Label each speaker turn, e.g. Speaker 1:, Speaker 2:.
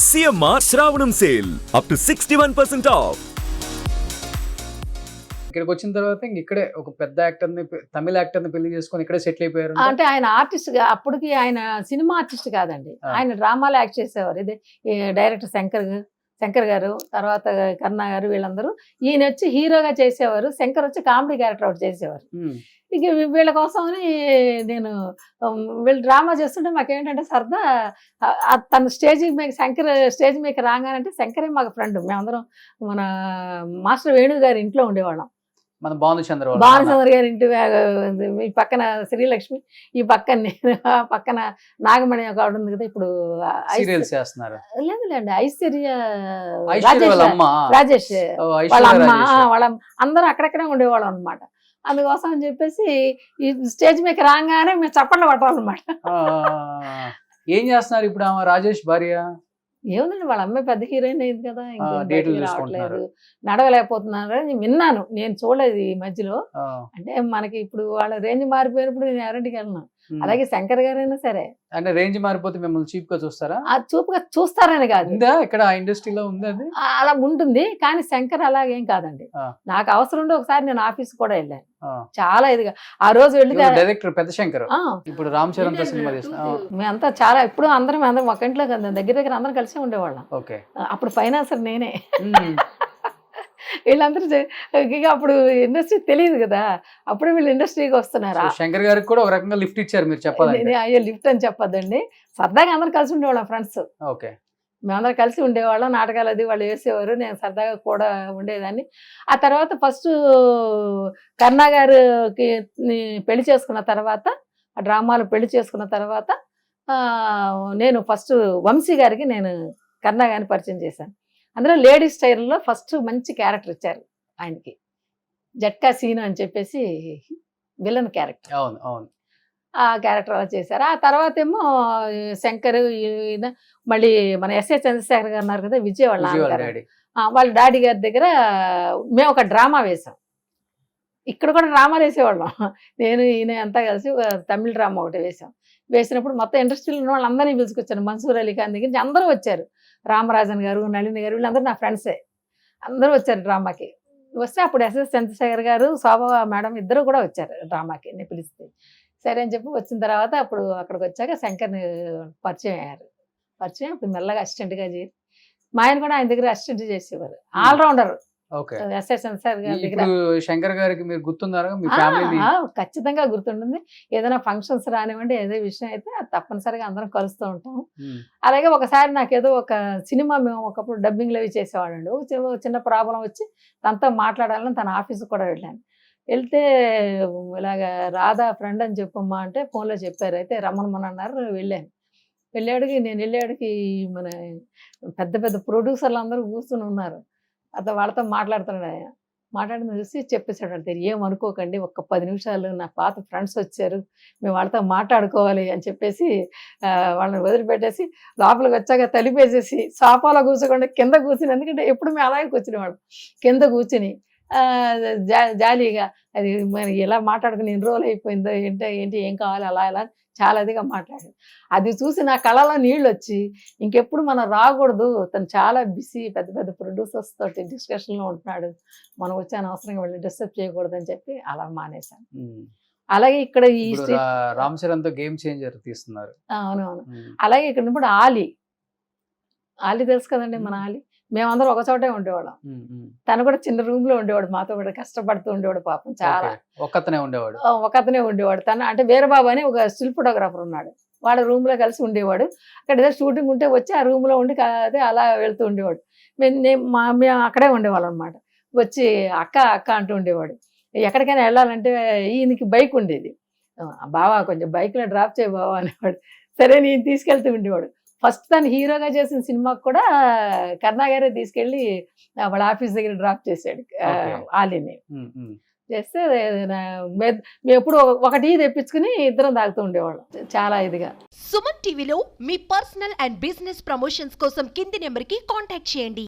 Speaker 1: CMR Shravanam sale up to 61% off.
Speaker 2: ఇక్కడికి వచ్చిన తర్వాత ఇక్కడే ఒక పెద్ద యాక్టర్ని తమిళ యాక్టర్ని పెళ్లి చేసుకొని ఇక్కడే సెటిల్ అయిపోయారు.
Speaker 3: అంటే ఆయన ఆర్టిస్ట్ గా అప్పటికి ఆయన సినిమా ఆర్టిస్ట్ కాదండి, ఆయన డ్రామాలో యాక్ట్ చేసేవారు. ఇది డైరెక్టర్ శంకర్ గారు, తర్వాత కరుణ గారు, వీళ్ళందరూ. ఈయన వచ్చి హీరోగా చేసేవారు, శంకర్ వచ్చి కామెడీ క్యారెక్టర్ ఒకటి చేసేవారు. ఇక వీళ్ళ కోసమని నేను వీళ్ళు డ్రామా చేస్తుంటే మాకేంటంటే సరదా, తను శంకర్ స్టేజ్ మీకు రాగానంటే శంకరే మాకు ఫ్రెండ్. మేమందరం మన మాస్టర్ వేణు గారి ఇంట్లో ఉండేవాళ్ళం.
Speaker 2: మన భానుచంద్ర
Speaker 3: గారి ఇంటి ఈ పక్కన శ్రీలక్ష్మి, ఈ పక్కన నేను, ఆ పక్కన నాగమణి ఒక ఆవిడ ఉంది కదా, ఇప్పుడు లేదులేండి ఐశ్వర్య రాజేష్ వాళ్ళ అమ్మ, వాళ్ళ అందరూ అక్కడక్కడే ఉండేవాళ్ళం అనమాట. అందుకోసం అని చెప్పేసి ఈ స్టేజ్ మీద రాగానే మేము చప్పట్లు పట్టాలన్నమాట.
Speaker 2: ఏం చేస్తున్నారు ఇప్పుడు ఆమె రాజేష్ భార్య?
Speaker 3: ఏముందండి, వాళ్ళ అమ్మాయి పెద్ద హీరోయిన్ అయింది కదా, రావట్లేదు, నడవలేకపోతున్నారు అని విన్నాను. నేను చూడలేదు ఈ మధ్యలో. అంటే మనకి ఇప్పుడు వాళ్ళ రేంజ్ మారిపోయినప్పుడు నేను ఎవరింటికి వెళ్ళను. అలాగే శంకర్ గారైనా సరే,
Speaker 2: అంటే రేంజ్ మారిపోతే మిమ్మల్ని చీప్ గా చూస్తారా?
Speaker 3: చూపుగా చూస్తారని కాదు,
Speaker 2: ఇక్కడ ఇండస్ట్రీలో ఉంది అది
Speaker 3: అలా ఉంటుంది. కానీ శంకర్ అలాగేం కాదండి. నాకు అవసరం ఉండి ఒకసారి నేను ఆఫీస్ కూడా వెళ్ళాను, చాలా ఇదిగా. ఆ రోజు వెళ్తే
Speaker 2: డైరెక్టర్ పెద్ద శంకర్, ఇప్పుడు రామ్ చరణ్ తో సినిమా చేసిన
Speaker 3: మేమంతా చాలా, ఇప్పుడు అందరం ఒక ఇంట్లో దగ్గర అందరం కలిసి ఉండేవాళ్ళం. అప్పుడు ఫైనాన్సర్ నేనే. వీళ్ళందరూ అప్పుడు ఇండస్ట్రీ తెలియదు కదా, అప్పుడు వీళ్ళు ఇండస్ట్రీకి వస్తున్నారు.
Speaker 2: శంకర్ గారికి కూడా ఒక రకంగా లిఫ్ట్ ఇచ్చారు మీరు చెప్పాలి.
Speaker 3: అయ్యో లిఫ్ట్ అని చెప్పొద్దండి, సరదాగా అందరం కలిసి ఉండేవాళ్ళం ఫ్రెండ్స్. మేమందరం కలిసి ఉండేవాళ్ళం, నాటకాలు అది వాళ్ళు వేసేవారు, నేను సరదాగా కూడా ఉండేదాన్ని. ఆ తర్వాత ఫస్ట్ కరుణ గారికి పెళ్లి చేసుకున్న తర్వాత, ఆ డ్రామాలు పెళ్లి చేసుకున్న తర్వాత నేను ఫస్ట్ వంశీ గారికి నేను కరుణ గారిని పరిచయం చేశాను. అందులో లేడీస్ స్టైల్లో ఫస్ట్ మంచి క్యారెక్టర్ ఇచ్చారు ఆయనకి, జట్కా సీను అని చెప్పేసి విలన్ క్యారెక్టర్. ఆ క్యారెక్టర్ అలా చేశారు. ఆ తర్వాత ఏమో శంకర్, మళ్ళీ మన ఎస్ఏ చంద్రశేఖర్ గారు ఉన్నారు కదా, విజయవాడ వాళ్ళ డాడీ గారి దగ్గర మేము ఒక డ్రామా వేసాం. ఇక్కడ కూడా డ్రామాలు వేసేవాళ్ళం, నేను ఈయన అంతా కలిసి ఒక తమిళ డ్రామా ఒకటి వేసాం. వేసినప్పుడు మొత్తం ఇండస్ట్రీలో ఉన్న వాళ్ళందరినీ పిలుచుకొచ్చాను. మన్సూర్ అలీ ఖాన్ దగ్గర నుంచి అందరూ వచ్చారు, రామరాజన్ గారు, నళిని గారు, వీళ్ళందరూ నా ఫ్రెండ్సే, అందరూ వచ్చారు డ్రామాకి. వస్తే అప్పుడు ఎస్ఎస్ చంద్రశేఖర్ గారు, శోభా మేడం ఇద్దరు కూడా వచ్చారు డ్రామాకి నేను పిలిస్తే. సరే అని చెప్పి వచ్చిన తర్వాత అప్పుడు అక్కడికి వచ్చాక శంకర్ని పరిచయం అయ్యారు. పరిచయం అప్పుడు మెల్లగా అసిస్టెంట్గా చేసి, మా ఆయన కూడా ఆయన దగ్గర అసిస్టెంట్ చేసేవారు, ఆల్రౌండర్.
Speaker 2: శంకర్ గారికి మీరు గుర్తున్నారా?
Speaker 3: ఖచ్చితంగా గుర్తుంటుంది. ఏదైనా ఫంక్షన్స్ రానివ్వండి, ఏదో విషయం అయితే తప్పనిసరిగా అందరం కలుస్తూ ఉంటాం. అలాగే ఒకసారి నాకేదో ఒక సినిమా మేము ఒకప్పుడు డబ్బింగ్లు అవి చేసేవాళ్ళండి. చిన్న ప్రాబ్లం వచ్చి తనతో మాట్లాడాలని తన ఆఫీస్కి కూడా వెళ్ళాను. వెళ్తే ఇలాగ రాధా ఫ్రెండ్ అని చెప్పమ్మా అంటే ఫోన్లో చెప్పారు. అయితే రమ్మనమని అన్నారు, వెళ్ళాను. నేను వెళ్ళాడికి మన పెద్ద పెద్ద ప్రొడ్యూసర్లు అందరూ కూర్చుని ఉన్నారు. అతను వాళ్ళతో మాట్లాడుతున్నాడు. ఆయన మాట్లాడిన చూసి చెప్పేశాడు, అంటే ఏమనుకోకండి, ఒక్క 10 నిమిషాలు నా పాత ఫ్రెండ్స్ వచ్చారు, మేము వాళ్ళతో మాట్లాడుకోవాలి అని చెప్పేసి వాళ్ళని వదిలిపెట్టేసి లోపలికి వచ్చాక తలిపేసేసి సోఫాలో కూర్చోకుండా కింద కూర్చుని, ఎందుకంటే ఎప్పుడు మేము అలాగే కూర్చునేవాళ్ళం, కింద కూర్చుని జాలీగా అది మరి ఎలా మాట్లాడుకుని ఎన్ని రోజులు అయిపోయిందో ఏంటి ఏం కావాలి అలా చాలా అదిగా మాట్లాడారు. అది చూసి నా కళ్ళలో నీళ్ళు వచ్చి ఇంకెప్పుడు మనం రాకూడదు, తను చాలా బిజీ, పెద్ద పెద్ద ప్రొడ్యూసర్స్ తోటి డిస్కషన్లో ఉంటున్నాడు, మనం వచ్చి అనవసరంగా వెళ్ళి డిస్టర్బ్ చేయకూడదు అని చెప్పి అలా మానేశాను. అలాగే ఇక్కడ ఈ
Speaker 2: రామ్ చరణ్ తో గేమ్ చేంజర్ తీస్తున్నారు.
Speaker 3: అవునవును. అలాగే ఇక్కడ ఇప్పుడు ఆలి తెలుసు కదండి, మన ఆలి. మేమందరం ఒక చోటే ఉండేవాళ్ళం. తను కూడా చిన్న రూమ్ లో ఉండేవాడు, మాతో కూడా కష్టపడుతూ ఉండేవాడు పాపం. చాలా ఒకతనే ఉండేవాడు. తను అంటే వీరబాబు అని ఒక స్టిల్ ఫోటోగ్రాఫర్ ఉన్నాడు, వాళ్ళ రూమ్ లో కలిసి ఉండేవాడు. అక్కడ ఏదో షూటింగ్ ఉంటే వచ్చి ఆ రూమ్ లో ఉండి అదే అలా వెళ్తూ ఉండేవాడు. మేము అక్కడే ఉండేవాళ్ళం అనమాట. వచ్చి అక్క అంటూ ఉండేవాడు. ఎక్కడికైనా వెళ్ళాలంటే ఈయనకి బైక్ ఉండేది, బావా కొంచెం బైక్లో డ్రాప్ చేయ బావా అనేవాడు. సరే నేను తీసుకెళ్తూ ఉండేవాడు. ఫస్ట్ తను హీరోగా చేసిన సినిమాకి కూడా కరుణ గారే తీసుకెళ్ళి వాళ్ళ ఆఫీస్ దగ్గర డ్రాప్ చేశాడు ఆలిని. చేస్తే మేము ఎప్పుడు ఒక టీ తెప్పించుకుని ఇద్దరం తాగుతూ ఉండేవాళ్ళం చాలా ఇదిగా.
Speaker 4: సుమన్ టీవీలో మీ పర్సనల్ అండ్ బిజినెస్ ప్రమోషన్స్ కోసం కింది నెంబర్కి కాంటాక్ట్ చేయండి.